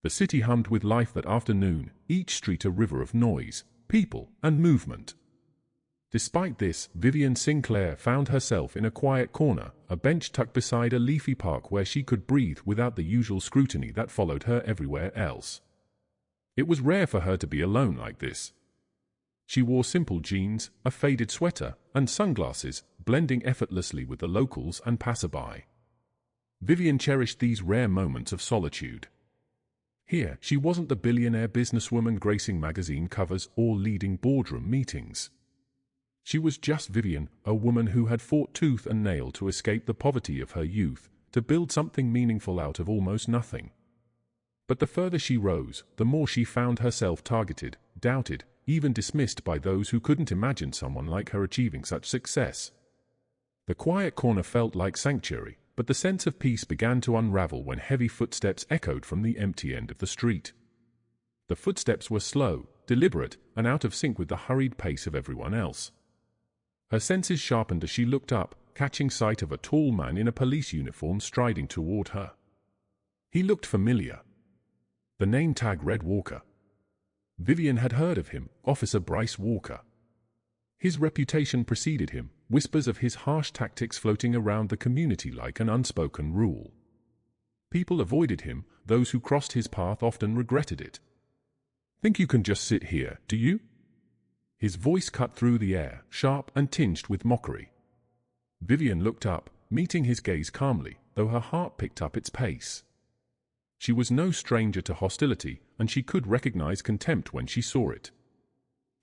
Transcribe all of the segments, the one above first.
The city hummed with life that afternoon, each street a river of noise, people, and movement. Despite this, Vivian Sinclair found herself in a quiet corner, a bench tucked beside a leafy park where she could breathe without the usual scrutiny that followed her everywhere else. It was rare for her to be alone like this. She wore simple jeans, a faded sweater, and sunglasses, blending effortlessly with the locals and passerby. Vivian cherished these rare moments of solitude. Here, she wasn't the billionaire businesswoman gracing magazine covers or leading boardroom meetings. She was just Vivian, a woman who had fought tooth and nail to escape the poverty of her youth, to build something meaningful out of almost nothing. But the further she rose, the more she found herself targeted, doubted, even dismissed by those who couldn't imagine someone like her achieving such success. The quiet corner felt like sanctuary, but the sense of peace began to unravel when heavy footsteps echoed from the empty end of the street. The footsteps were slow, deliberate, and out of sync with the hurried pace of everyone else. Her senses sharpened as she looked up, catching sight of a tall man in a police uniform striding toward her. He looked familiar. The name tag read Walker. Vivian had heard of him, Officer Bryce Walker. His reputation preceded him, whispers of his harsh tactics floating around the community like an unspoken rule. People avoided him, those who crossed his path often regretted it. "Think you can just sit here, do you?" His voice cut through the air, sharp and tinged with mockery. Vivian looked up, meeting his gaze calmly, though her heart picked up its pace. She was no stranger to hostility, and she could recognize contempt when she saw it.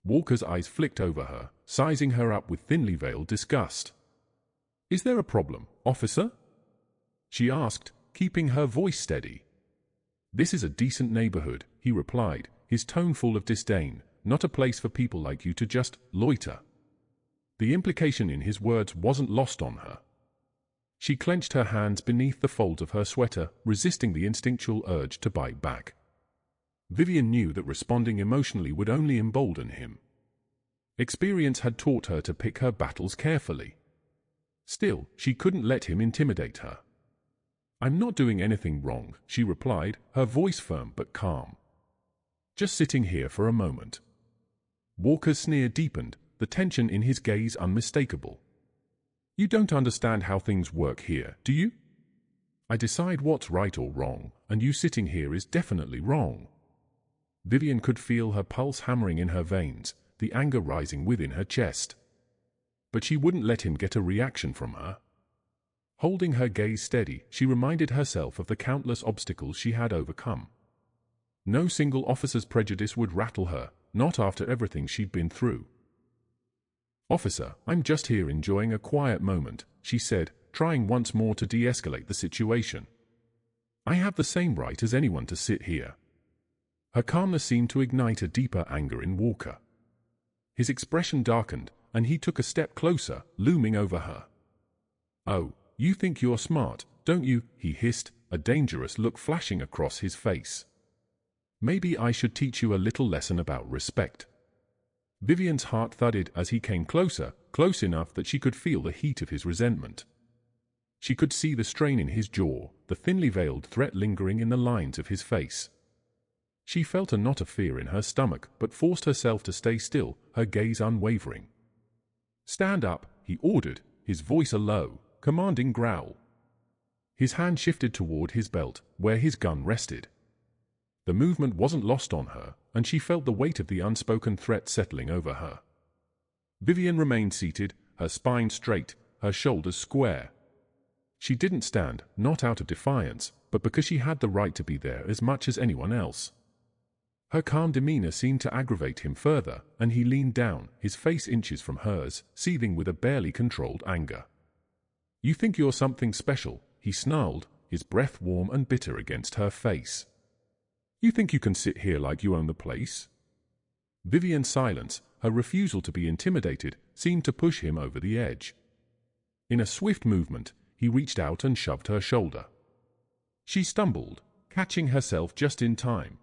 Walker's eyes flicked over her, sizing her up with thinly veiled disgust. "Is there a problem, officer?" she asked, keeping her voice steady. "This is a decent neighborhood," he replied, his tone full of disdain. "Not a place for people like you to just loiter." The implication in his words wasn't lost on her. She clenched her hands beneath the folds of her sweater, resisting the instinctual urge to bite back. Vivian knew that responding emotionally would only embolden him. Experience had taught her to pick her battles carefully. Still, she couldn't let him intimidate her. "I'm not doing anything wrong," she replied, her voice firm but calm. "Just sitting here for a moment." Walker's sneer deepened, the tension in his gaze unmistakable. "You don't understand how things work here, do you? I decide what's right or wrong, and you sitting here is definitely wrong." Vivian could feel her pulse hammering in her veins, the anger rising within her chest. But she wouldn't let him get a reaction from her. Holding her gaze steady, she reminded herself of the countless obstacles she had overcome. No single officer's prejudice would rattle her, not after everything she'd been through. "Officer, I'm just here enjoying a quiet moment," she said, trying once more to de-escalate the situation. "I have the same right as anyone to sit here." Her calmness seemed to ignite a deeper anger in Walker. His expression darkened, and he took a step closer, looming over her. "Oh, you think you're smart, don't you?" he hissed, a dangerous look flashing across his face. "Maybe I should teach you a little lesson about respect." Vivian's heart thudded as he came closer, close enough that she could feel the heat of his resentment. She could see the strain in his jaw, the thinly veiled threat lingering in the lines of his face. She felt a knot of fear in her stomach, but forced herself to stay still, her gaze unwavering. "Stand up," he ordered, his voice a low, commanding growl. His hand shifted toward his belt, where his gun rested. The movement wasn't lost on her, and she felt the weight of the unspoken threat settling over her. Vivian remained seated, her spine straight, her shoulders square. She didn't stand, not out of defiance, but because she had the right to be there as much as anyone else. Her calm demeanor seemed to aggravate him further, and he leaned down, his face inches from hers, seething with a barely controlled anger. "You think you're something special," he snarled, his breath warm and bitter against her face. "You think you can sit here like you own the place?" Vivian's silence, her refusal to be intimidated, seemed to push him over the edge. In a swift movement, he reached out and shoved her shoulder. She stumbled, catching herself just in time.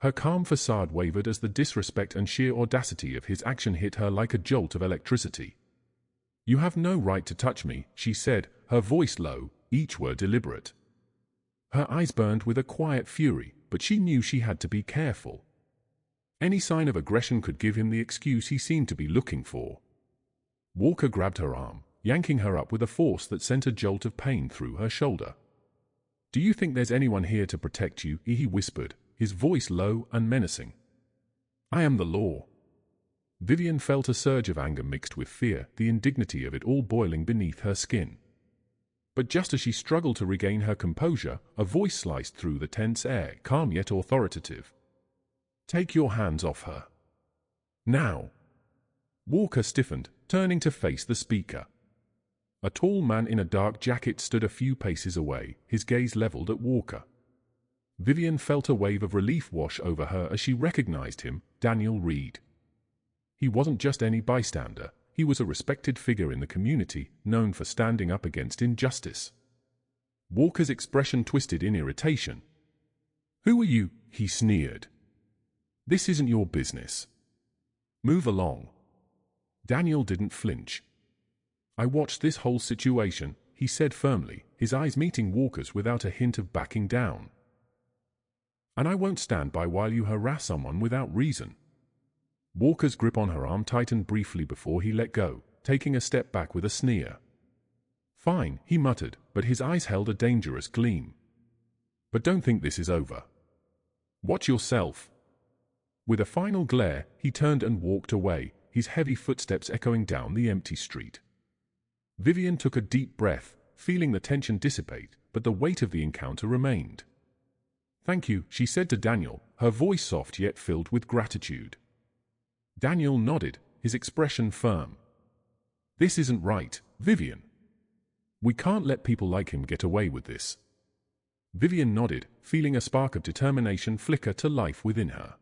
Her calm facade wavered as the disrespect and sheer audacity of his action hit her like a jolt of electricity. "You have no right to touch me," she said, her voice low, each word deliberate. Her eyes burned with a quiet fury, but she knew she had to be careful. Any sign of aggression could give him the excuse he seemed to be looking for. Walker grabbed her arm, yanking her up with a force that sent a jolt of pain through her shoulder. "Do you think there's anyone here to protect you?" he whispered, his voice low and menacing. "I am the law." Vivian felt a surge of anger mixed with fear, the indignity of it all boiling beneath her skin. But just as she struggled to regain her composure, a voice sliced through the tense air, calm yet authoritative. "Take your hands off her. Now." Walker stiffened, turning to face the speaker. A tall man in a dark jacket stood a few paces away, his gaze leveled at Walker. Vivian felt a wave of relief wash over her as she recognized him, Daniel Reed. He wasn't just any bystander, he was a respected figure in the community, known for standing up against injustice. Walker's expression twisted in irritation. "Who are you?" he sneered. "This isn't your business. Move along." Daniel didn't flinch. "I watched this whole situation," he said firmly, his eyes meeting Walker's without a hint of backing down. "And I won't stand by while you harass someone without reason." Walker's grip on her arm tightened briefly before he let go, taking a step back with a sneer. "Fine," he muttered, but his eyes held a dangerous gleam. "But don't think this is over. Watch yourself." With a final glare, he turned and walked away, his heavy footsteps echoing down the empty street. Vivian took a deep breath, feeling the tension dissipate, but the weight of the encounter remained. "Thank you," she said to Daniel, her voice soft yet filled with gratitude. Daniel nodded, his expression firm. "This isn't right, Vivian. We can't let people like him get away with this." Vivian nodded, feeling a spark of determination flicker to life within her.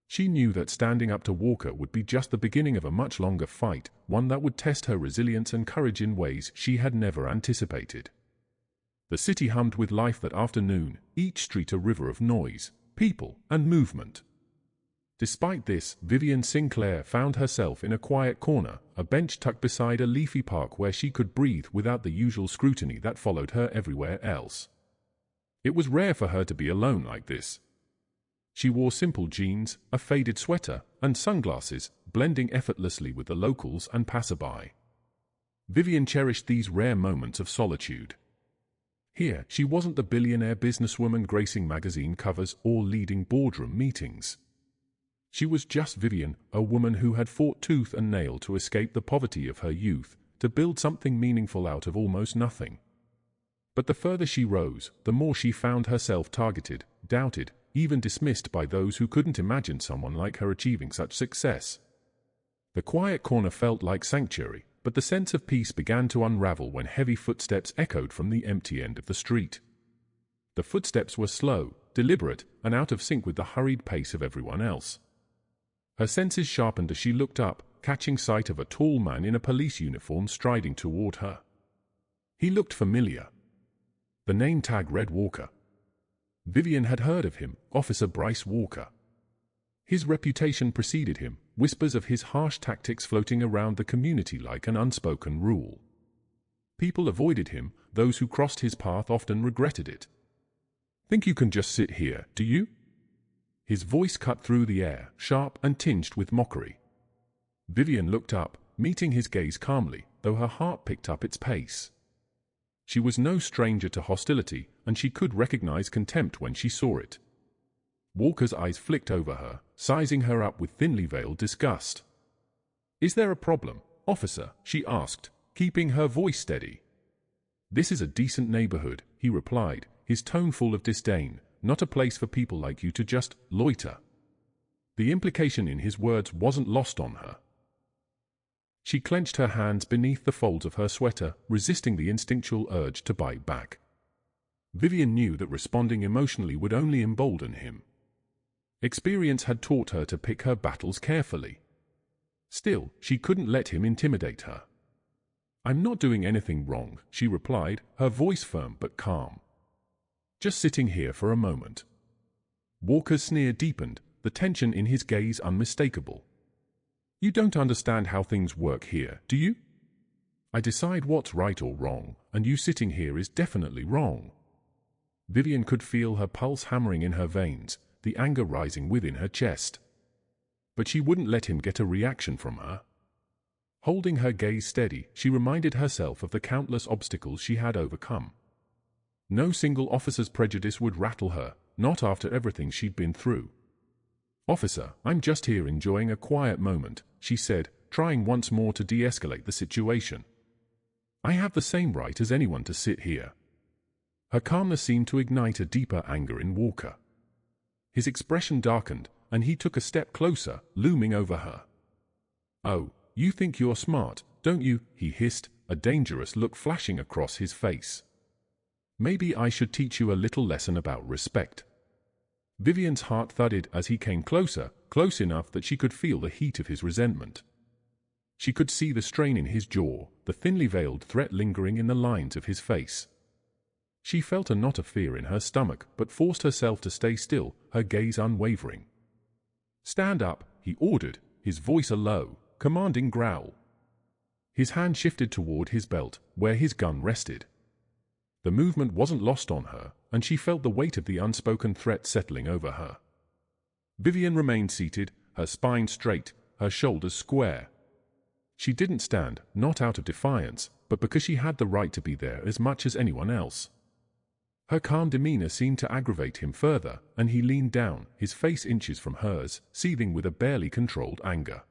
She knew that standing up to Walker would be just the beginning of a much longer fight, one that would test her resilience and courage in ways she had never anticipated. The city hummed with life that afternoon, each street a river of noise, people, and movement. Despite this, Vivian Sinclair found herself in a quiet corner, a bench tucked beside a leafy park where she could breathe without the usual scrutiny that followed her everywhere else. It was rare for her to be alone like this. She wore simple jeans, a faded sweater, and sunglasses, blending effortlessly with the locals and passerby. Vivian cherished these rare moments of solitude. Here, she wasn't the billionaire businesswoman gracing magazine covers or leading boardroom meetings. She was just Vivian, a woman who had fought tooth and nail to escape the poverty of her youth, to build something meaningful out of almost nothing. But the further she rose, the more she found herself targeted, doubted, even dismissed by those who couldn't imagine someone like her achieving such success. The quiet corner felt like sanctuary, but the sense of peace began to unravel when heavy footsteps echoed from the empty end of the street. The footsteps were slow, deliberate, and out of sync with the hurried pace of everyone else. Her senses sharpened as she looked up, catching sight of a tall man in a police uniform striding toward her. He looked familiar. The name tag read Walker. Vivian had heard of him, Officer Bryce Walker. His reputation preceded him, whispers of his harsh tactics floating around the community like an unspoken rule. People avoided him, those who crossed his path often regretted it. "Think you can just sit here, do you?" His voice cut through the air, sharp and tinged with mockery. Vivian looked up, meeting his gaze calmly, though her heart picked up its pace. She was no stranger to hostility, and she could recognize contempt when she saw it. Walker's eyes flicked over her, sizing her up with thinly veiled disgust. "Is there a problem, officer?" she asked, keeping her voice steady. "This is a decent neighborhood," he replied, his tone full of disdain, "not a place for people like you to just loiter." The implication in his words wasn't lost on her. She clenched her hands beneath the folds of her sweater, resisting the instinctual urge to bite back. Vivian knew that responding emotionally would only embolden him. Experience had taught her to pick her battles carefully. Still, she couldn't let him intimidate her. "I'm not doing anything wrong," she replied, her voice firm but calm. "Just sitting here for a moment." Walker's sneer deepened, the tension in his gaze unmistakable. "You don't understand how things work here, do you? I decide what's right or wrong, and you sitting here is definitely wrong." Vivian could feel her pulse hammering in her veins, the anger rising within her chest. But she wouldn't let him get a reaction from her. Holding her gaze steady, she reminded herself of the countless obstacles she had overcome. No single officer's prejudice would rattle her, not after everything she'd been through. "Officer, I'm just here enjoying a quiet moment," she said, trying once more to de-escalate the situation. "I have the same right as anyone to sit here." Her calmness seemed to ignite a deeper anger in Walker. His expression darkened, and he took a step closer, looming over her. "Oh, you think you're smart, don't you?" he hissed, a dangerous look flashing across his face. "Maybe I should teach you a little lesson about respect." Vivian's heart thudded as he came closer, close enough that she could feel the heat of his resentment. She could see the strain in his jaw, the thinly veiled threat lingering in the lines of his face. She felt a knot of fear in her stomach, but forced herself to stay still, her gaze unwavering. "Stand up," he ordered, his voice a low, commanding growl. His hand shifted toward his belt, where his gun rested. The movement wasn't lost on her, and she felt the weight of the unspoken threat settling over her. Vivian remained seated, her spine straight, her shoulders square. She didn't stand, not out of defiance, but because she had the right to be there as much as anyone else. Her calm demeanor seemed to aggravate him further, and he leaned down, his face inches from hers, seething with a barely controlled anger.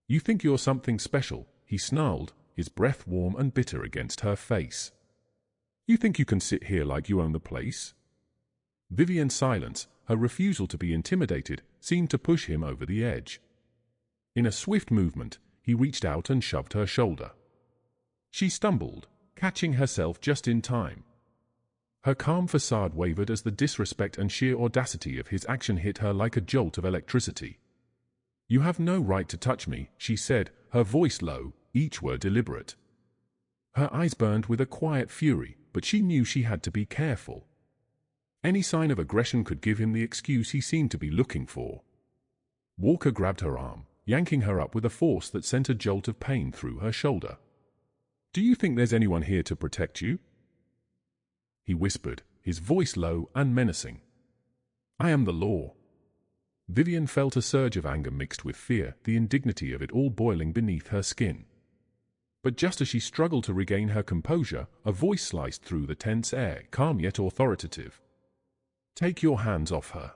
"You think you're something special," he snarled, his breath warm and bitter against her face. "You think you can sit here like you own the place?" Vivian's silence, her refusal to be intimidated, seemed to push him over the edge. In a swift movement, he reached out and shoved her shoulder. She stumbled, catching herself just in time. Her calm facade wavered as the disrespect and sheer audacity of his action hit her like a jolt of electricity. "You have no right to touch me," she said, her voice low, each word deliberate. Her eyes burned with a quiet fury, but she knew she had to be careful. Any sign of aggression could give him the excuse he seemed to be looking for. Walker grabbed her arm, yanking her up with a force that sent a jolt of pain through her shoulder. "Do you think there's anyone here to protect you?" he whispered, his voice low and menacing. "I am the law." Vivian felt a surge of anger mixed with fear, the indignity of it all boiling beneath her skin. But just as she struggled to regain her composure, a voice sliced through the tense air, calm yet authoritative. "Take your hands off her.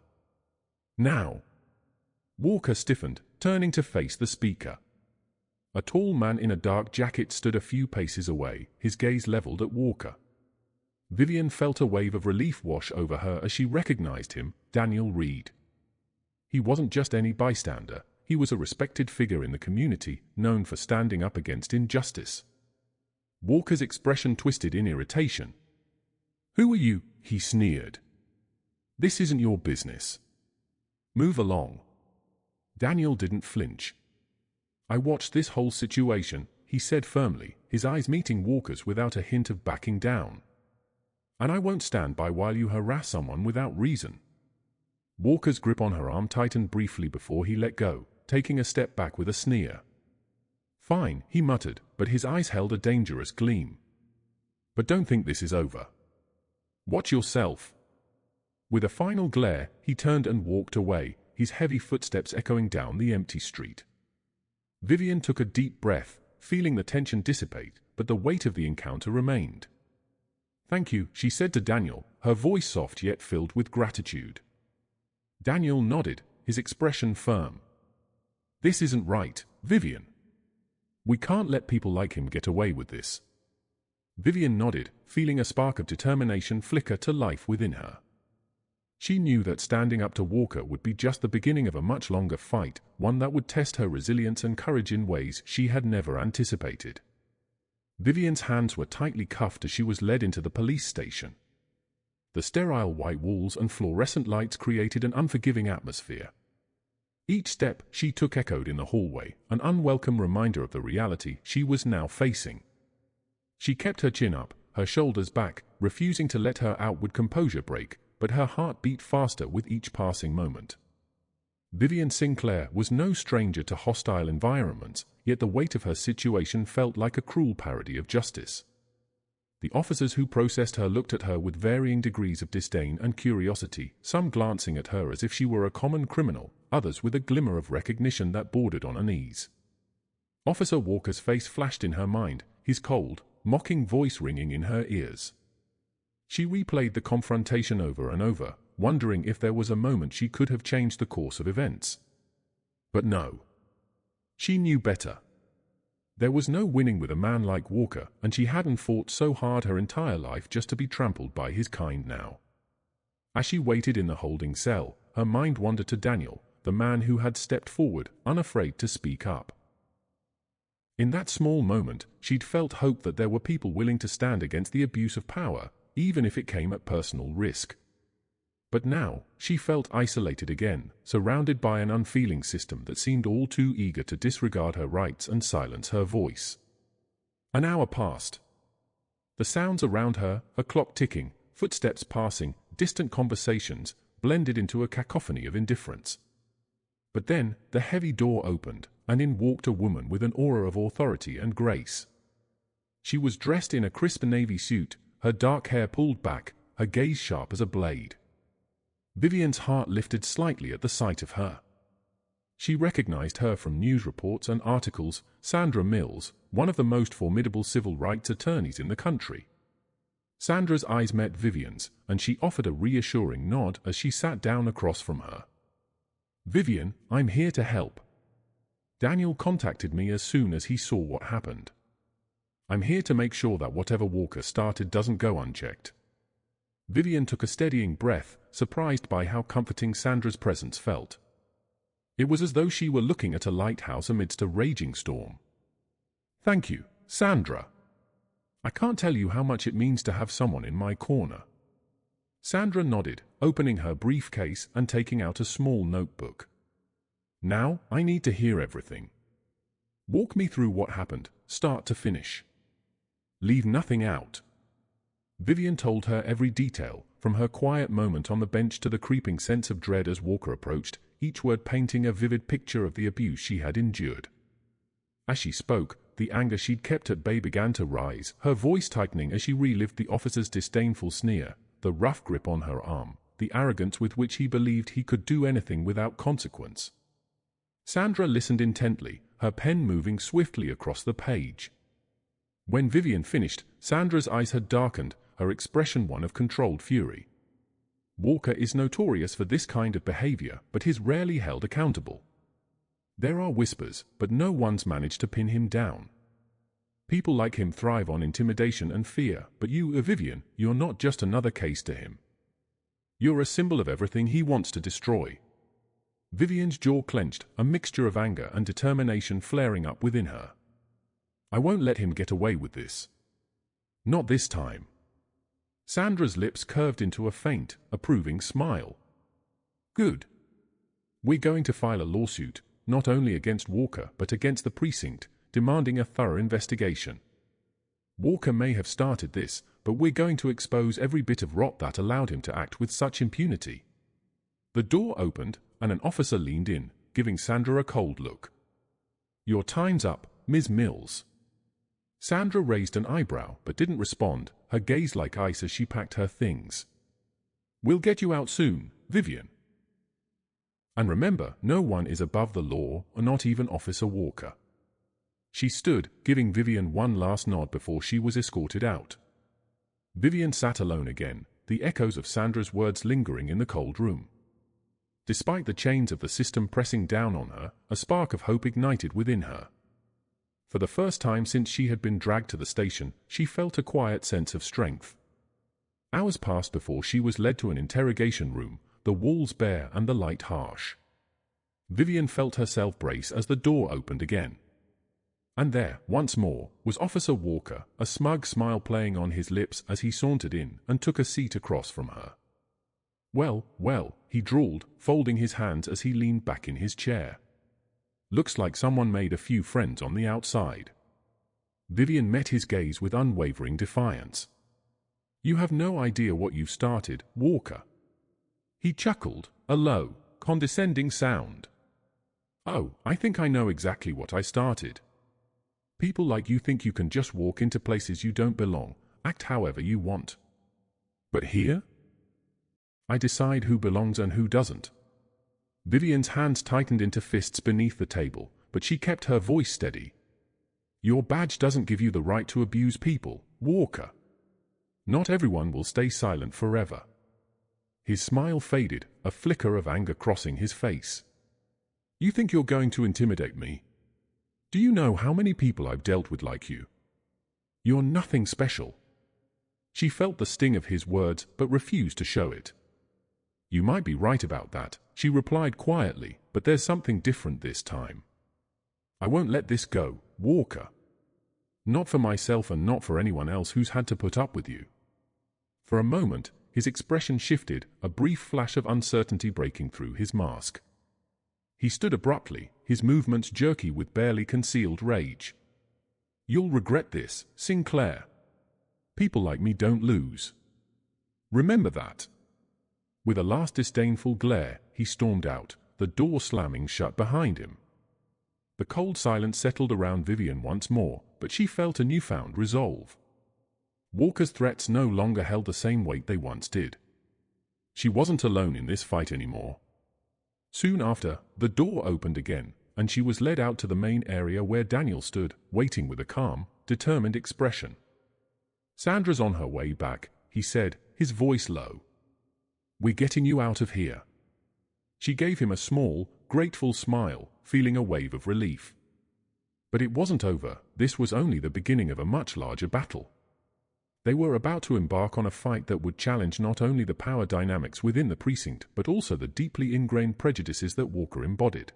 Now." Walker stiffened, turning to face the speaker. A tall man in a dark jacket stood a few paces away, his gaze leveled at Walker. Vivian felt a wave of relief wash over her as she recognized him, Daniel Reed. He wasn't just any bystander, he was a respected figure in the community, known for standing up against injustice. Walker's expression twisted in irritation. "Who are you?" he sneered. "This isn't your business. Move along." Daniel didn't flinch. "I watched this whole situation," he said firmly, his eyes meeting Walker's without a hint of backing down. "And I won't stand by while you harass someone without reason." Walker's grip on her arm tightened briefly before he let go, taking a step back with a sneer. "Fine," he muttered, but his eyes held a dangerous gleam. "But don't think this is over. Watch yourself." With a final glare, he turned and walked away, his heavy footsteps echoing down the empty street. Vivian took a deep breath, feeling the tension dissipate, but the weight of the encounter remained. "Thank you," she said to Daniel, her voice soft yet filled with gratitude. Daniel nodded, his expression firm. "This isn't right, Vivian. We can't let people like him get away with this." Vivian nodded, feeling a spark of determination flicker to life within her. She knew that standing up to Walker would be just the beginning of a much longer fight, one that would test her resilience and courage in ways she had never anticipated. Vivian's hands were tightly cuffed as she was led into the police station. The sterile white walls and fluorescent lights created an unforgiving atmosphere. Each step she took echoed in the hallway, an unwelcome reminder of the reality she was now facing. She kept her chin up, her shoulders back, refusing to let her outward composure break, but her heart beat faster with each passing moment. Vivian Sinclair was no stranger to hostile environments, yet the weight of her situation felt like a cruel parody of justice. The officers who processed her looked at her with varying degrees of disdain and curiosity, some glancing at her as if she were a common criminal, others with a glimmer of recognition that bordered on unease. Officer Walker's face flashed in her mind, his cold, mocking voice ringing in her ears. She replayed the confrontation over and over, wondering if there was a moment she could have changed the course of events. But no. She knew better. There was no winning with a man like Walker, and she hadn't fought so hard her entire life just to be trampled by his kind now. As she waited in the holding cell, her mind wandered to Daniel, the man who had stepped forward, unafraid to speak up. In that small moment, she'd felt hope that there were people willing to stand against the abuse of power, even if it came at personal risk. But now, she felt isolated again, surrounded by an unfeeling system that seemed all too eager to disregard her rights and silence her voice. An hour passed. The sounds around her, a clock ticking, footsteps passing, distant conversations, blended into a cacophony of indifference. But then, the heavy door opened, and in walked a woman with an aura of authority and grace. She was dressed in a crisp navy suit, her dark hair pulled back, her gaze sharp as a blade. Vivian's heart lifted slightly at the sight of her. She recognized her from news reports and articles, Sandra Mills, one of the most formidable civil rights attorneys in the country. Sandra's eyes met Vivian's, and she offered a reassuring nod as she sat down across from her. "Vivian, I'm here to help. Daniel contacted me as soon as he saw what happened. I'm here to make sure that whatever Walker started doesn't go unchecked." Vivian took a steadying breath, surprised by how comforting Sandra's presence felt. It was as though she were looking at a lighthouse amidst a raging storm. "Thank you, Sandra. I can't tell you how much it means to have someone in my corner." Sandra nodded, opening her briefcase and taking out a small notebook. "Now, I need to hear everything. Walk me through what happened, start to finish. Leave nothing out." Vivian told her every detail, from her quiet moment on the bench to the creeping sense of dread as Walker approached, each word painting a vivid picture of the abuse she had endured. As she spoke, the anger she'd kept at bay began to rise, her voice tightening as she relived the officer's disdainful sneer, the rough grip on her arm, the arrogance with which he believed he could do anything without consequence. Sandra listened intently, her pen moving swiftly across the page. When Vivian finished, Sandra's eyes had darkened, her expression one of controlled fury. Walker is notorious for this kind of behavior, but he's rarely held accountable. There are whispers, but no one's managed to pin him down. People like him thrive on intimidation and fear, but you, Vivian, you're not just another case to him. You're a symbol of everything he wants to destroy. Vivian's jaw clenched, a mixture of anger and determination flaring up within her. "I won't let him get away with this. Not this time." Sandra's lips curved into a faint, approving smile. "Good. We're going to file a lawsuit, not only against Walker but against the precinct, demanding a thorough investigation. Walker may have started this, but we're going to expose every bit of rot that allowed him to act with such impunity." The door opened, and an officer leaned in, giving Sandra a cold look. "Your time's up, Ms. Mills." Sandra raised an eyebrow but didn't respond, her gaze like ice as she packed her things. "We'll get you out soon, Vivian. And remember, no one is above the law, not even Officer Walker." She stood, giving Vivian one last nod before she was escorted out. Vivian sat alone again, the echoes of Sandra's words lingering in the cold room. Despite the chains of the system pressing down on her, a spark of hope ignited within her. For the first time since she had been dragged to the station, she felt a quiet sense of strength. Hours passed before she was led to an interrogation room, the walls bare and the light harsh. Vivian felt herself brace as the door opened again. And there, once more, was Officer Walker, a smug smile playing on his lips as he sauntered in and took a seat across from her. "Well, well," he drawled, folding his hands as he leaned back in his chair. "Looks like someone made a few friends on the outside." Vivian met his gaze with unwavering defiance. "You have no idea what you've started, Walker." He chuckled, a low, condescending sound. "Oh, I think I know exactly what I started. People like you think you can just walk into places you don't belong, act however you want. But here? I decide who belongs and who doesn't. Vivian's hands tightened into fists beneath the table, but she kept her voice steady. Your badge doesn't give you the right to abuse people, Walker. Not everyone will stay silent forever. His smile faded, a flicker of anger crossing his face. You think you're going to intimidate me? Do you know how many people I've dealt with like you? You're nothing special. She felt the sting of his words but refused to show it. You might be right about that, she replied quietly, but there's something different this time. I won't let this go, Walker. Not for myself and not for anyone else who's had to put up with you. For a moment, his expression shifted, a brief flash of uncertainty breaking through his mask. He stood abruptly, his movements jerky with barely concealed rage. You'll regret this, Sinclair. People like me don't lose. Remember that. With a last disdainful glare, he stormed out, the door slamming shut behind him. The cold silence settled around Vivian once more, but she felt a newfound resolve. Walker's threats no longer held the same weight they once did. She wasn't alone in this fight anymore. Soon after, the door opened again, and she was led out to the main area where Daniel stood, waiting with a calm, determined expression. Sandra's on her way back, he said, his voice low. We're getting you out of here. She gave him a small, grateful smile, feeling a wave of relief. But it wasn't over, this was only the beginning of a much larger battle. They were about to embark on a fight that would challenge not only the power dynamics within the precinct, but also the deeply ingrained prejudices that Walker embodied.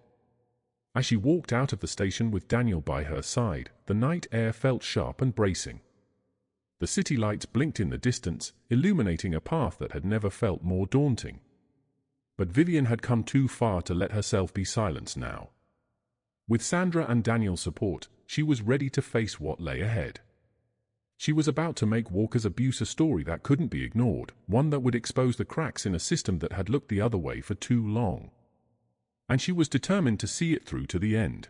As she walked out of the station with Daniel by her side, the night air felt sharp and bracing. The city lights blinked in the distance, illuminating a path that had never felt more daunting. But Vivian had come too far to let herself be silenced now. With Sandra and Daniel's support, she was ready to face what lay ahead. She was about to make Walker's abuse a story that couldn't be ignored, one that would expose the cracks in a system that had looked the other way for too long. And she was determined to see it through to the end.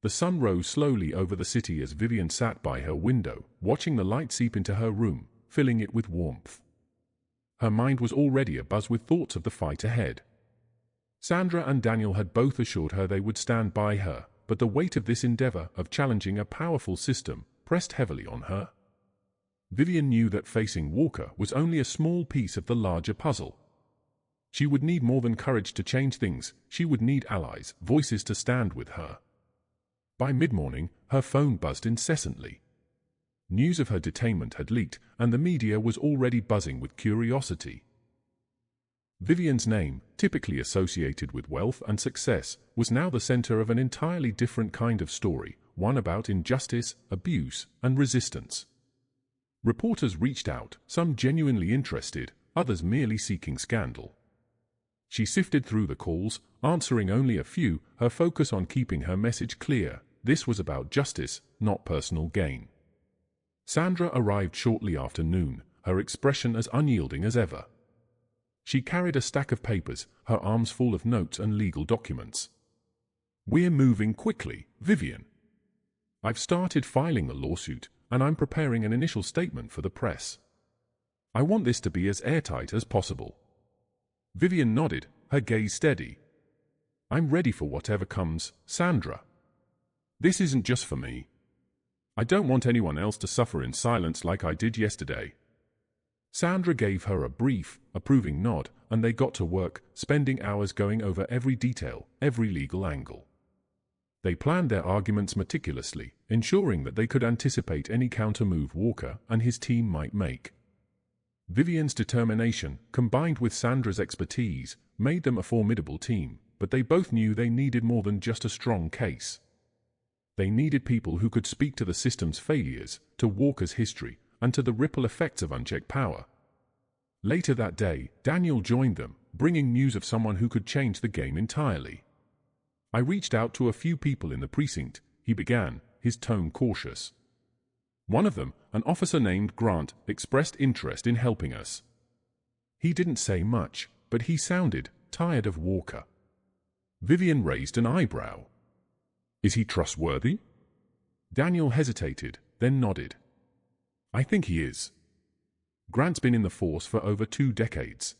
The sun rose slowly over the city as Vivian sat by her window, watching the light seep into her room, filling it with warmth. Her mind was already abuzz with thoughts of the fight ahead. Sandra and Daniel had both assured her they would stand by her, but the weight of this endeavor of challenging a powerful system pressed heavily on her. Vivian knew that facing Walker was only a small piece of the larger puzzle. She would need more than courage to change things, she would need allies, voices to stand with her. By mid-morning, her phone buzzed incessantly. News of her detainment had leaked, and the media was already buzzing with curiosity. Vivian's name, typically associated with wealth and success, was now the center of an entirely different kind of story, one about injustice, abuse, and resistance. Reporters reached out, some genuinely interested, others merely seeking scandal. She sifted through the calls, answering only a few, her focus on keeping her message clear. This was about justice, not personal gain. Sandra arrived shortly after noon, her expression as unyielding as ever. She carried a stack of papers, her arms full of notes and legal documents. We're moving quickly, Vivian. I've started filing a lawsuit, and I'm preparing an initial statement for the press. I want this to be as airtight as possible. Vivian nodded, her gaze steady. I'm ready for whatever comes, Sandra. This isn't just for me. I don't want anyone else to suffer in silence like I did yesterday. Sandra gave her a brief, approving nod, and they got to work, spending hours going over every detail, every legal angle. They planned their arguments meticulously, ensuring that they could anticipate any counter-move Walker and his team might make. Vivian's determination, combined with Sandra's expertise, made them a formidable team, but they both knew they needed more than just a strong case. They needed people who could speak to the system's failures, to Walker's history, and to the ripple effects of unchecked power. Later that day, Daniel joined them, bringing news of someone who could change the game entirely. I reached out to a few people in the precinct, he began, his tone cautious. One of them, an officer named Grant, expressed interest in helping us. He didn't say much, but he sounded tired of Walker. Vivian raised an eyebrow. Is he trustworthy? Daniel hesitated, then nodded. I think he is. Grant's been in the force for over 2 decades.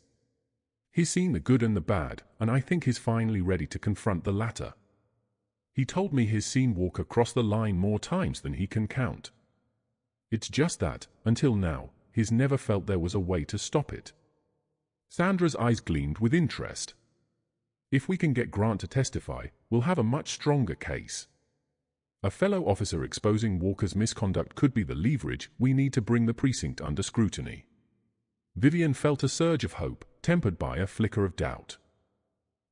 He's seen the good and the bad, and I think he's finally ready to confront the latter. He told me he's seen Walker cross the line more times than he can count. It's just that, until now, he's never felt there was a way to stop it. Sandra's eyes gleamed with interest. If we can get Grant to testify, we'll have a much stronger case. A fellow officer exposing Walker's misconduct could be the leverage we need to bring the precinct under scrutiny. Vivian felt a surge of hope, tempered by a flicker of doubt.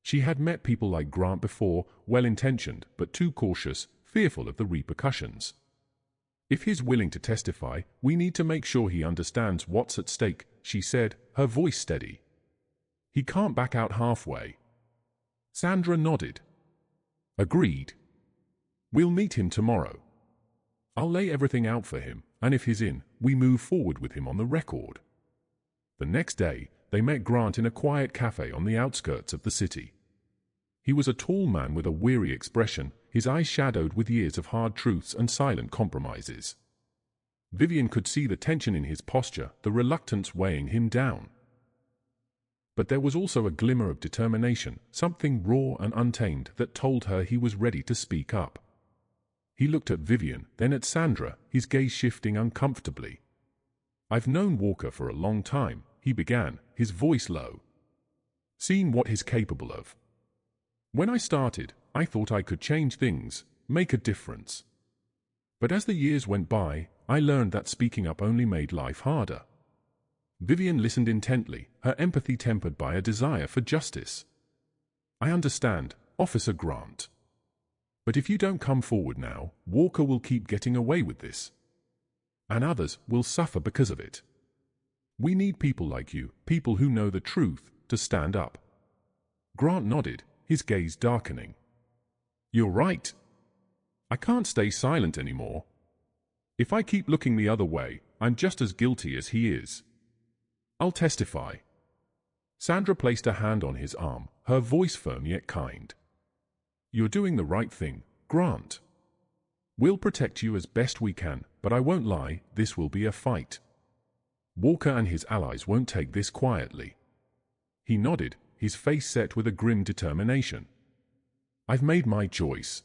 She had met people like Grant before, well-intentioned but too cautious, fearful of the repercussions. If he's willing to testify, we need to make sure he understands what's at stake, she said, her voice steady. He can't back out halfway. Sandra nodded. Agreed. We'll meet him tomorrow. I'll lay everything out for him, and if he's in, we move forward with him on the record. The next day, they met Grant in a quiet cafe on the outskirts of the city. He was a tall man with a weary expression, his eyes shadowed with years of hard truths and silent compromises. Vivian could see the tension in his posture, the reluctance weighing him down. But there was also a glimmer of determination, something raw and untamed that told her he was ready to speak up. He looked at Vivian, then at Sandra, his gaze shifting uncomfortably. I've known Walker for a long time, he began, his voice low. Seen what he's capable of. When I started, I thought I could change things, make a difference. But as the years went by, I learned that speaking up only made life harder. Vivian listened intently, her empathy tempered by a desire for justice. I understand, Officer Grant. But if you don't come forward now, Walker will keep getting away with this. And others will suffer because of it. We need people like you, people who know the truth, to stand up. Grant nodded, his gaze darkening. You're right. I can't stay silent anymore. If I keep looking the other way, I'm just as guilty as he is. I'll testify. Sandra placed a hand on his arm, her voice firm yet kind. You're doing the right thing, Grant. We'll protect you as best we can, but I won't lie, this will be a fight. Walker and his allies won't take this quietly. He nodded, his face set with a grim determination. I've made my choice.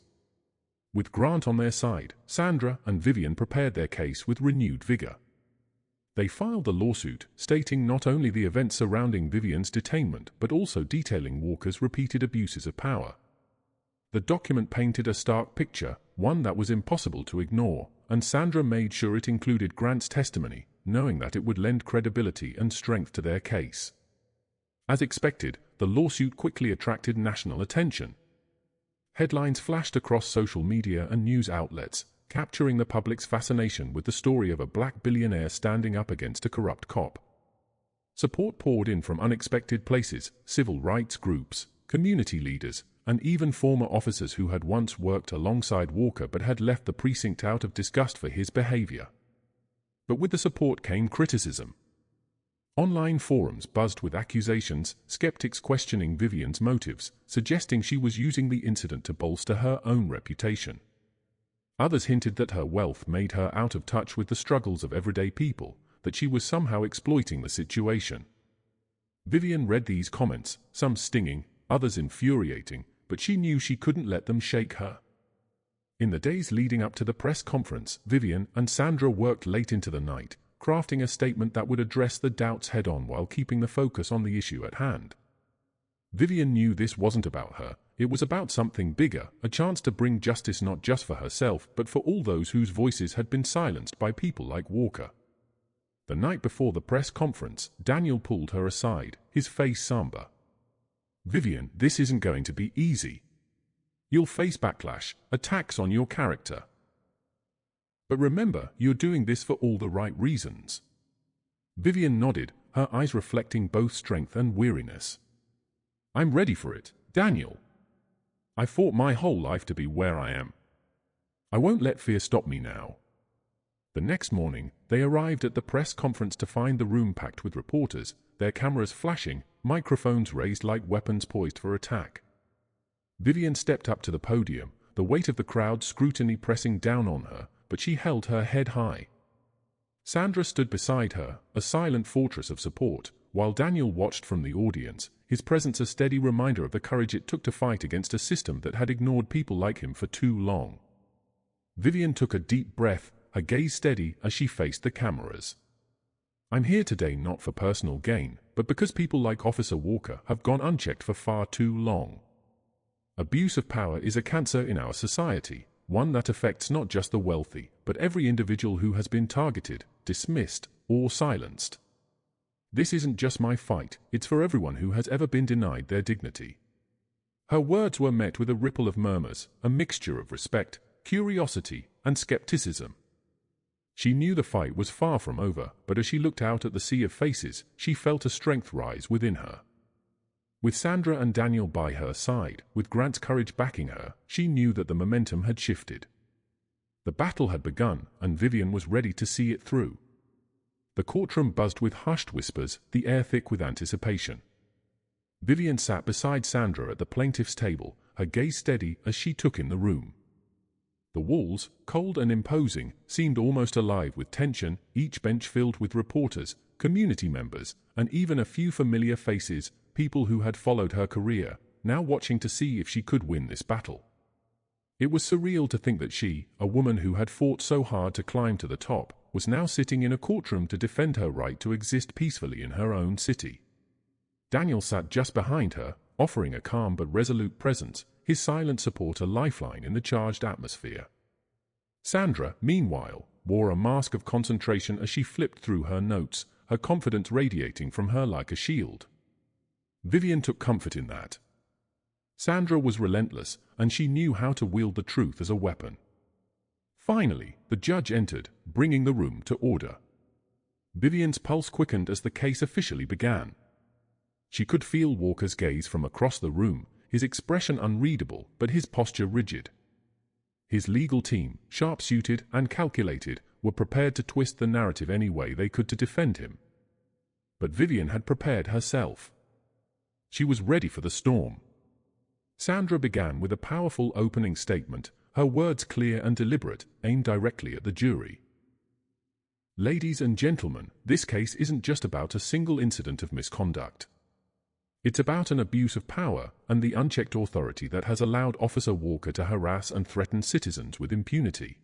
With Grant on their side, Sandra and Vivian prepared their case with renewed vigor. They filed a lawsuit, stating not only the events surrounding Vivian's detainment but also detailing Walker's repeated abuses of power. The document painted a stark picture, one that was impossible to ignore, and Sandra made sure it included Grant's testimony, knowing that it would lend credibility and strength to their case. As expected, the lawsuit quickly attracted national attention. Headlines flashed across social media and news outlets, capturing the public's fascination with the story of a black billionaire standing up against a corrupt cop. Support poured in from unexpected places, civil rights groups, community leaders, and even former officers who had once worked alongside Walker but had left the precinct out of disgust for his behavior. But with the support came criticism. Online forums buzzed with accusations, skeptics questioning Vivian's motives, suggesting she was using the incident to bolster her own reputation. Others hinted that her wealth made her out of touch with the struggles of everyday people, that she was somehow exploiting the situation. Vivian read these comments, some stinging, others infuriating, but she knew she couldn't let them shake her. In the days leading up to the press conference, Vivian and Sandra worked late into the night, crafting a statement that would address the doubts head-on while keeping the focus on the issue at hand. Vivian knew this wasn't about her, it was about something bigger, a chance to bring justice not just for herself but for all those whose voices had been silenced by people like Walker. The night before the press conference, Daniel pulled her aside, his face somber. Vivian, this isn't going to be easy. You'll face backlash, attacks on your character. But remember, you're doing this for all the right reasons. Vivian nodded, her eyes reflecting both strength and weariness. I'm ready for it, Daniel. I fought my whole life to be where I am. I won't let fear stop me now. The next morning, they arrived at the press conference to find the room packed with reporters, their cameras flashing, microphones raised like weapons poised for attack. Vivian stepped up to the podium, the weight of the crowd's scrutiny pressing down on her, but she held her head high. Sandra stood beside her, a silent fortress of support, while Daniel watched from the audience, his presence a steady reminder of the courage it took to fight against a system that had ignored people like him for too long. Vivian took a deep breath, her gaze steady as she faced the cameras. I'm here today not for personal gain, but because people like Officer Walker have gone unchecked for far too long. Abuse of power is a cancer in our society, one that affects not just the wealthy, but every individual who has been targeted, dismissed, or silenced. This isn't just my fight, it's for everyone who has ever been denied their dignity. Her words were met with a ripple of murmurs, a mixture of respect, curiosity, and skepticism. She knew the fight was far from over, but as she looked out at the sea of faces, she felt a strength rise within her. With Sandra and Daniel by her side, with Grant's courage backing her, she knew that the momentum had shifted. The battle had begun, and Vivian was ready to see it through. The courtroom buzzed with hushed whispers, the air thick with anticipation. Vivian sat beside Sandra at the plaintiff's table, her gaze steady as she took in the room. The walls, cold and imposing, seemed almost alive with tension, each bench filled with reporters, community members, and even a few familiar faces, people who had followed her career, now watching to see if she could win this battle. It was surreal to think that she, a woman who had fought so hard to climb to the top, was now sitting in a courtroom to defend her right to exist peacefully in her own city. Daniel sat just behind her, offering a calm but resolute presence, his silent support a lifeline in the charged atmosphere. Sandra, meanwhile, wore a mask of concentration as she flipped through her notes, her confidence radiating from her like a shield. Vivian took comfort in that. Sandra was relentless, and she knew how to wield the truth as a weapon. Finally, the judge entered, bringing the room to order. Vivian's pulse quickened as the case officially began. She could feel Walker's gaze from across the room, his expression unreadable, but his posture rigid. His legal team, sharp-suited and calculated, were prepared to twist the narrative any way they could to defend him. But Vivian had prepared herself. She was ready for the storm. Sandra began with a powerful opening statement, her words clear and deliberate, aimed directly at the jury. Ladies and gentlemen, this case isn't just about a single incident of misconduct. It's about an abuse of power and the unchecked authority that has allowed Officer Walker to harass and threaten citizens with impunity.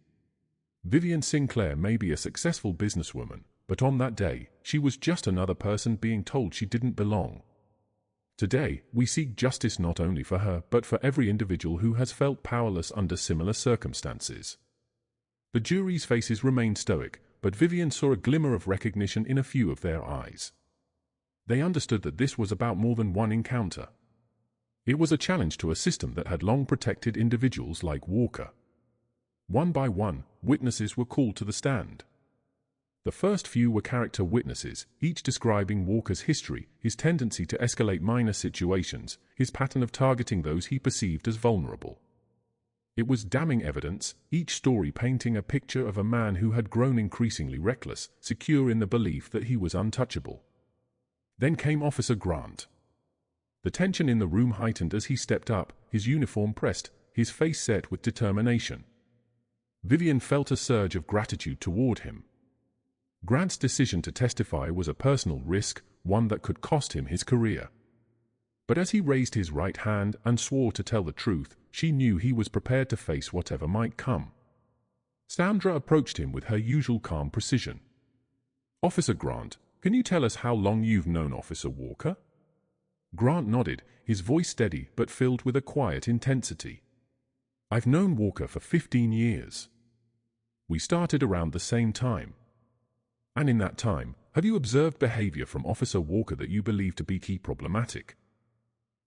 Vivian Sinclair may be a successful businesswoman, but on that day, she was just another person being told she didn't belong. Today, we seek justice not only for her, but for every individual who has felt powerless under similar circumstances. The jury's faces remained stoic, but Vivian saw a glimmer of recognition in a few of their eyes. They understood that this was about more than one encounter. It was a challenge to a system that had long protected individuals like Walker. One by one, witnesses were called to the stand. The first few were character witnesses, each describing Walker's history, his tendency to escalate minor situations, his pattern of targeting those he perceived as vulnerable. It was damning evidence, each story painting a picture of a man who had grown increasingly reckless, secure in the belief that he was untouchable. Then came Officer Grant. The tension in the room heightened as he stepped up, his uniform pressed, his face set with determination. Vivian felt a surge of gratitude toward him. Grant's decision to testify was a personal risk, one that could cost him his career. But as he raised his right hand and swore to tell the truth, she knew he was prepared to face whatever might come. Sandra approached him with her usual calm precision. "Officer Grant, can you tell us how long you've known Officer Walker?" Grant nodded, his voice steady but filled with a quiet intensity. "I've known Walker for 15 years. We started around the same time. And in that time, have you observed behavior from Officer Walker that you believe to be key problematic?"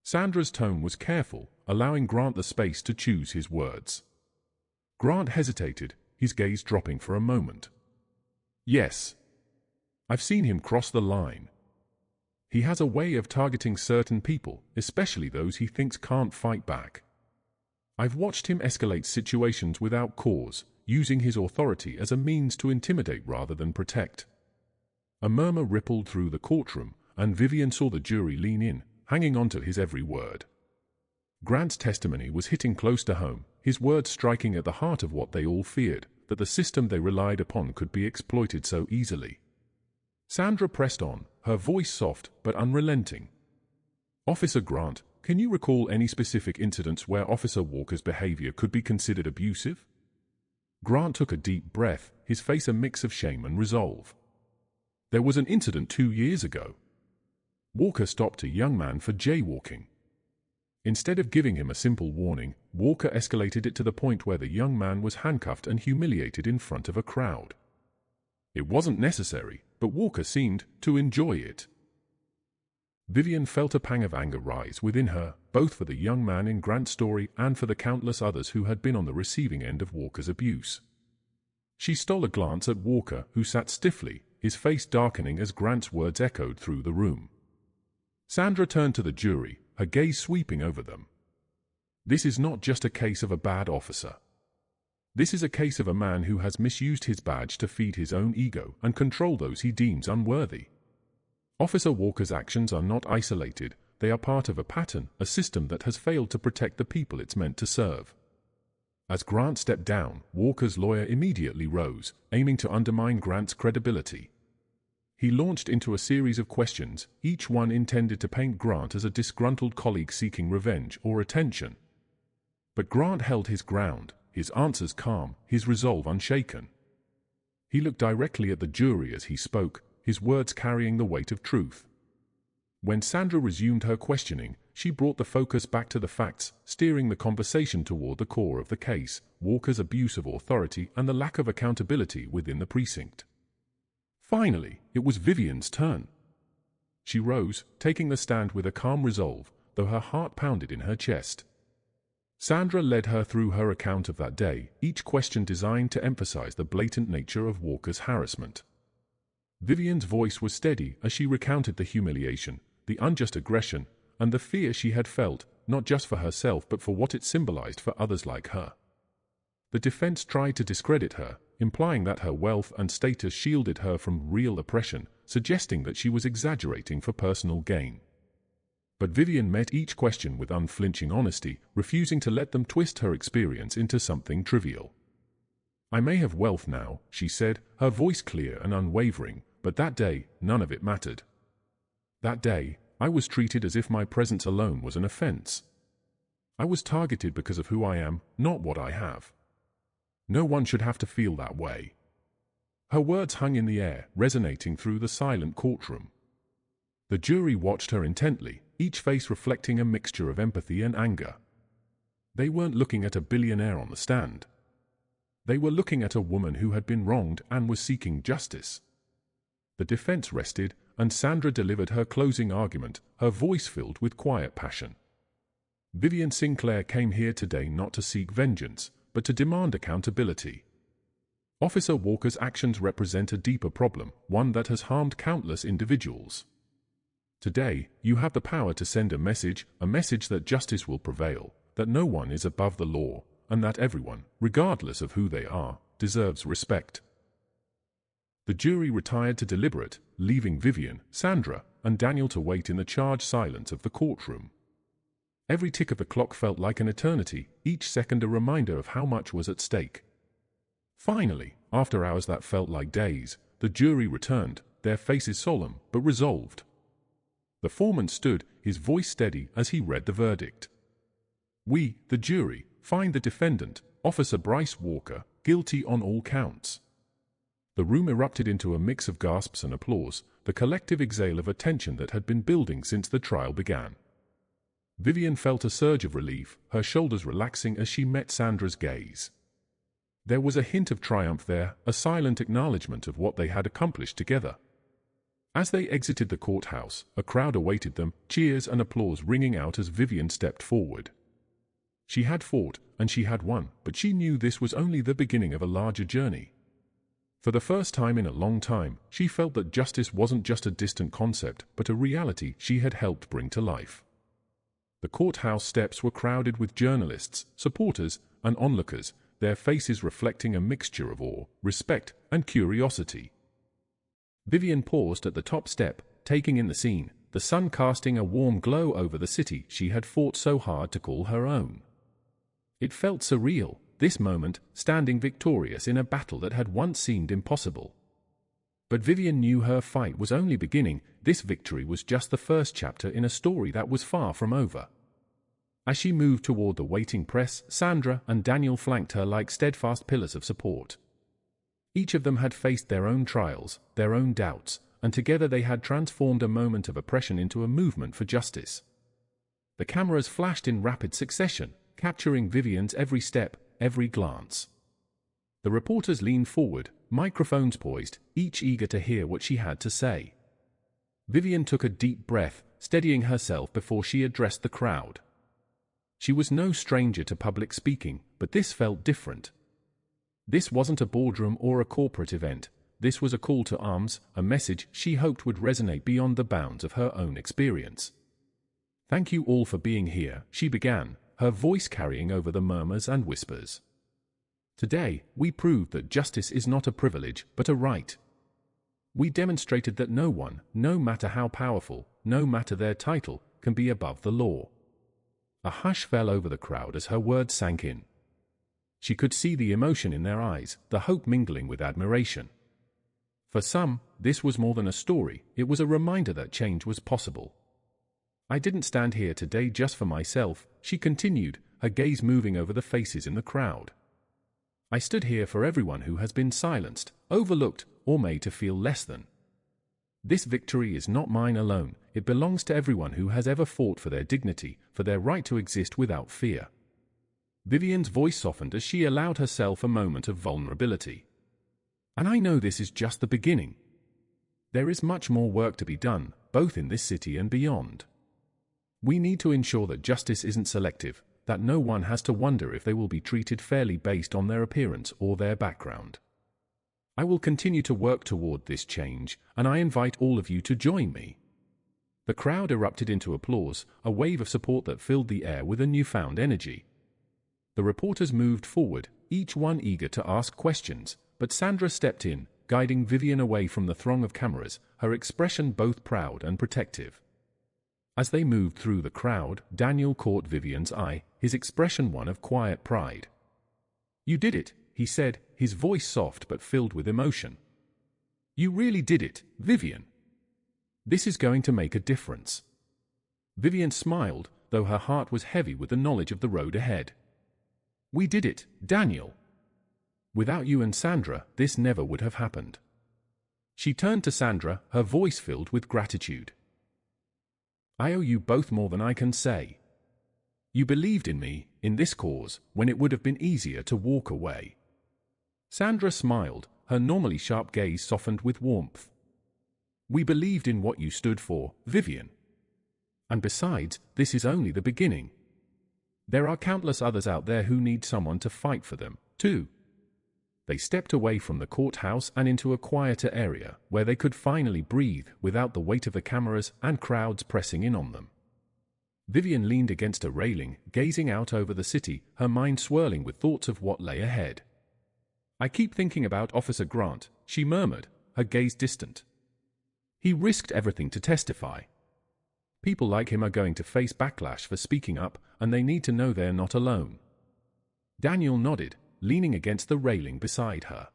Sandra's tone was careful, allowing Grant the space to choose his words. Grant hesitated, his gaze dropping for a moment. "Yes. I've seen him cross the line. He has a way of targeting certain people, especially those he thinks can't fight back. I've watched him escalate situations without cause, using his authority as a means to intimidate rather than protect." A murmur rippled through the courtroom, and Vivian saw the jury lean in, hanging on to his every word. Grant's testimony was hitting close to home, his words striking at the heart of what they all feared, that the system they relied upon could be exploited so easily. Sandra pressed on, her voice soft but unrelenting. "Officer Grant, can you recall any specific incidents where Officer Walker's behavior could be considered abusive?" Grant took a deep breath, his face a mix of shame and resolve. "There was an incident 2 years ago. Walker stopped a young man for jaywalking. Instead of giving him a simple warning, Walker escalated it to the point where the young man was handcuffed and humiliated in front of a crowd. It wasn't necessary, but Walker seemed to enjoy it." Vivian felt a pang of anger rise within her, both for the young man in Grant's story and for the countless others who had been on the receiving end of Walker's abuse. She stole a glance at Walker, who sat stiffly, his face darkening as Grant's words echoed through the room. Sandra turned to the jury, her gaze sweeping over them. "This is not just a case of a bad officer. This is a case of a man who has misused his badge to feed his own ego and control those he deems unworthy. Officer Walker's actions are not isolated, they are part of a pattern, a system that has failed to protect the people it's meant to serve." As Grant stepped down, Walker's lawyer immediately rose, aiming to undermine Grant's credibility. He launched into a series of questions, each one intended to paint Grant as a disgruntled colleague seeking revenge or attention. But Grant held his ground, his answers calm, his resolve unshaken. He looked directly at the jury as he spoke, his words carrying the weight of truth. When Sandra resumed her questioning, she brought the focus back to the facts, steering the conversation toward the core of the case, Walker's abuse of authority and the lack of accountability within the precinct. Finally, it was Vivian's turn. She rose, taking the stand with a calm resolve, though her heart pounded in her chest. Sandra led her through her account of that day, each question designed to emphasize the blatant nature of Walker's harassment. Vivian's voice was steady as she recounted the humiliation, the unjust aggression, and the fear she had felt, not just for herself but for what it symbolized for others like her. The defense tried to discredit her, implying that her wealth and status shielded her from real oppression, suggesting that she was exaggerating for personal gain. But Vivian met each question with unflinching honesty, refusing to let them twist her experience into something trivial. "I may have wealth now," she said, her voice clear and unwavering, "but that day, none of it mattered. That day, I was treated as if my presence alone was an offense. I was targeted because of who I am, not what I have. No one should have to feel that way." Her words hung in the air, resonating through the silent courtroom. The jury watched her intently, each face reflecting a mixture of empathy and anger. They weren't looking at a billionaire on the stand. They were looking at a woman who had been wronged and was seeking justice. The defense rested, and Sandra delivered her closing argument, her voice filled with quiet passion. "Vivian Sinclair came here today not to seek vengeance, but to demand accountability. Officer Walker's actions represent a deeper problem, one that has harmed countless individuals. Today, you have the power to send a message that justice will prevail, that no one is above the law, and that everyone, regardless of who they are, deserves respect." The jury retired to deliberate, leaving Vivian, Sandra, and Daniel to wait in the charged silence of the courtroom. Every tick of the clock felt like an eternity, each second a reminder of how much was at stake. Finally, after hours that felt like days, the jury returned, their faces solemn but resolved. The foreman stood, his voice steady as he read the verdict. "We, the jury, find the defendant, Officer Bryce Walker, guilty on all counts." The room erupted into a mix of gasps and applause, the collective exhale of attention that had been building since the trial began. Vivian felt a surge of relief, her shoulders relaxing as she met Sandra's gaze. There was a hint of triumph there, a silent acknowledgement of what they had accomplished together. As they exited the courthouse, a crowd awaited them, cheers and applause ringing out as Vivian stepped forward. She had fought, and she had won, but she knew this was only the beginning of a larger journey. For the first time in a long time, she felt that justice wasn't just a distant concept, but a reality she had helped bring to life. The courthouse steps were crowded with journalists, supporters, and onlookers, their faces reflecting a mixture of awe, respect, and curiosity. Vivian paused at the top step, taking in the scene, the sun casting a warm glow over the city she had fought so hard to call her own. It felt surreal, this moment standing victorious in a battle that had once seemed impossible. But Vivian knew her fight was only beginning. This victory was just the first chapter in a story that was far from over. As she moved toward the waiting press, Sandra and Daniel flanked her like steadfast pillars of support. Each of them had faced their own trials, their own doubts, and together they had transformed a moment of oppression into a movement for justice. The cameras flashed in rapid succession, capturing Vivian's every step, every glance. The reporters leaned forward, microphones poised, each eager to hear what she had to say. Vivian took a deep breath, steadying herself before she addressed the crowd. She was no stranger to public speaking, but this felt different. This wasn't a boardroom or a corporate event. This was a call to arms, a message she hoped would resonate beyond the bounds of her own experience. "Thank you all for being here," she began, her voice carrying over the murmurs and whispers. "Today, we proved that justice is not a privilege, but a right. We demonstrated that no one, no matter how powerful, no matter their title, can be above the law." A hush fell over the crowd as her words sank in. She could see the emotion in their eyes, the hope mingling with admiration. For some, this was more than a story, it was a reminder that change was possible. "I didn't stand here today just for myself," she continued, her gaze moving over the faces in the crowd. "I stood here for everyone who has been silenced, overlooked, or made to feel less than. This victory is not mine alone, it belongs to everyone who has ever fought for their dignity, for their right to exist without fear." Vivian's voice softened as she allowed herself a moment of vulnerability. "And I know this is just the beginning. There is much more work to be done, both in this city and beyond. We need to ensure that justice isn't selective, that no one has to wonder if they will be treated fairly based on their appearance or their background. I will continue to work toward this change, and I invite all of you to join me." The crowd erupted into applause, a wave of support that filled the air with a newfound energy. The reporters moved forward, each one eager to ask questions, but Sandra stepped in, guiding Vivian away from the throng of cameras, her expression both proud and protective. As they moved through the crowd, Daniel caught Vivian's eye, his expression one of quiet pride. "You did it," he said, his voice soft but filled with emotion. "You really did it, Vivian. This is going to make a difference." Vivian smiled, though her heart was heavy with the knowledge of the road ahead. "We did it, Daniel. Without you and Sandra, this never would have happened." She turned to Sandra, her voice filled with gratitude. "I owe you both more than I can say. You believed in me, in this cause, when it would have been easier to walk away." Sandra smiled, her normally sharp gaze softened with warmth. "We believed in what you stood for, Vivian. And besides, this is only the beginning. There are countless others out there who need someone to fight for them, too." They stepped away from the courthouse and into a quieter area, where they could finally breathe without the weight of the cameras and crowds pressing in on them. Vivian leaned against a railing, gazing out over the city, her mind swirling with thoughts of what lay ahead. "I keep thinking about Officer Grant," she murmured, her gaze distant. "He risked everything to testify. People like him are going to face backlash for speaking up, and they need to know they're not alone." Daniel nodded, leaning against the railing beside her.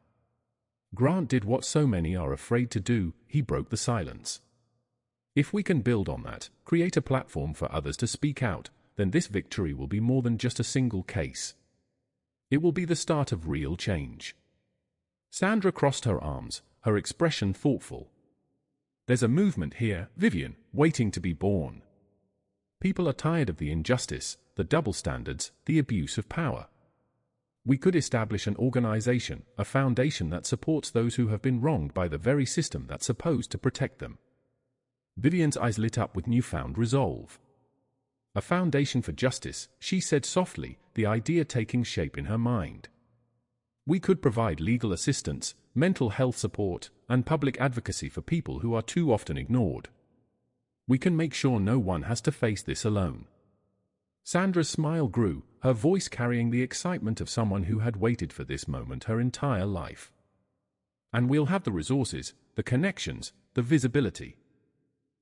"Grant did what so many are afraid to do," he broke the silence. "If we can build on that, create a platform for others to speak out, then this victory will be more than just a single case. It will be the start of real change." Sandra crossed her arms, her expression thoughtful. "There's a movement here, Vivian, waiting to be born. People are tired of the injustice, the double standards, the abuse of power. We could establish an organization, a foundation that supports those who have been wronged by the very system that's supposed to protect them." Vivian's eyes lit up with newfound resolve. "A foundation for justice," she said softly, the idea taking shape in her mind. "We could provide legal assistance, mental health support, and public advocacy for people who are too often ignored. We can make sure no one has to face this alone." Sandra's smile grew, her voice carrying the excitement of someone who had waited for this moment her entire life. "And we'll have the resources, the connections, the visibility.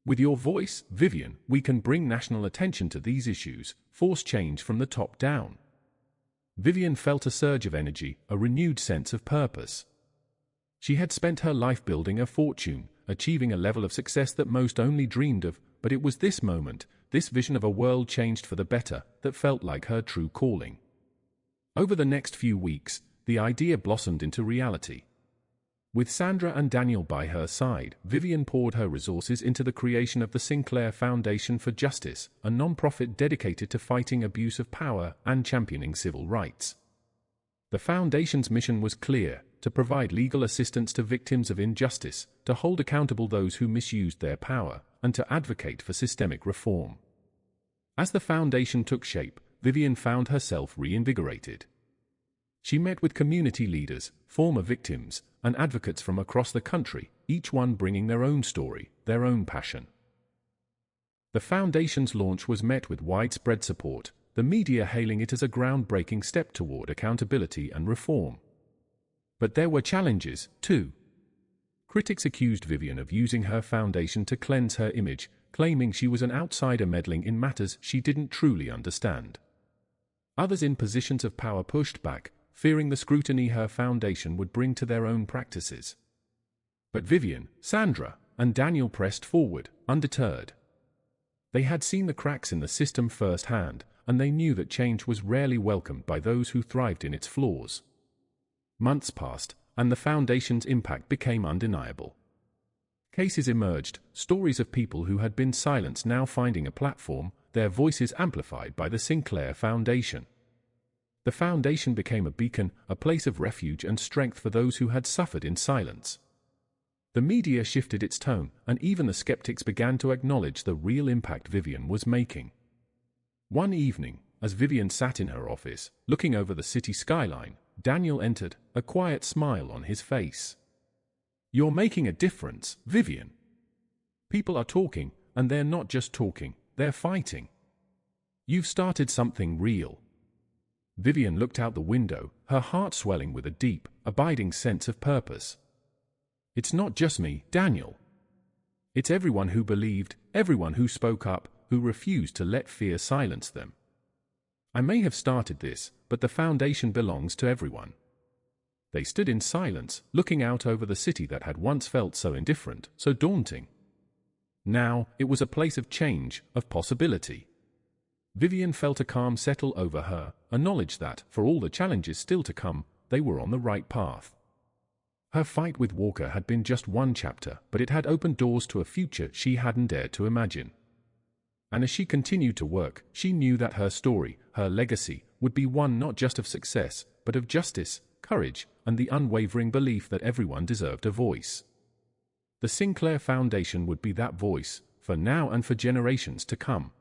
With your voice, Vivian, we can bring national attention to these issues, force change from the top down." Vivian felt a surge of energy, a renewed sense of purpose. She had spent her life building a fortune, achieving a level of success that most only dreamed of, but it was this moment, this vision of a world changed for the better, that felt like her true calling. Over the next few weeks, the idea blossomed into reality. With Sandra and Daniel by her side, Vivian poured her resources into the creation of the Sinclair Foundation for Justice, a non-profit dedicated to fighting abuse of power and championing civil rights. The foundation's mission was clear: to provide legal assistance to victims of injustice, to hold accountable those who misused their power, and to advocate for systemic reform. As the foundation took shape, Vivian found herself reinvigorated. She met with community leaders, former victims, and advocates from across the country, each one bringing their own story, their own passion. The foundation's launch was met with widespread support, the media hailing it as a groundbreaking step toward accountability and reform. But there were challenges, too. Critics accused Vivian of using her foundation to cleanse her image, claiming she was an outsider meddling in matters she didn't truly understand. Others in positions of power pushed back, fearing the scrutiny her foundation would bring to their own practices. But Vivian, Sandra, and Daniel pressed forward, undeterred. They had seen the cracks in the system firsthand, and they knew that change was rarely welcomed by those who thrived in its flaws. Months passed, and the foundation's impact became undeniable. Cases emerged, stories of people who had been silenced now finding a platform, their voices amplified by the Sinclair Foundation. The foundation became a beacon, a place of refuge and strength for those who had suffered in silence. The media shifted its tone, and even the skeptics began to acknowledge the real impact Vivian was making. One evening, as Vivian sat in her office, looking over the city skyline, Daniel entered, a quiet smile on his face. "You're making a difference, Vivian. People are talking, and they're not just talking, they're fighting. You've started something real." Vivian looked out the window, her heart swelling with a deep, abiding sense of purpose. "It's not just me, Daniel. It's everyone who believed, everyone who spoke up, who refused to let fear silence them. I may have started this, but the foundation belongs to everyone." They stood in silence, looking out over the city that had once felt so indifferent, so daunting. Now, it was a place of change, of possibility. Vivian felt a calm settle over her, a knowledge that, for all the challenges still to come, they were on the right path. Her fight with Walker had been just one chapter, but it had opened doors to a future she hadn't dared to imagine. And as she continued to work, she knew that her story, her legacy, would be one not just of success, but of justice, courage, and the unwavering belief that everyone deserved a voice. The Sinclair Foundation would be that voice, for now and for generations to come.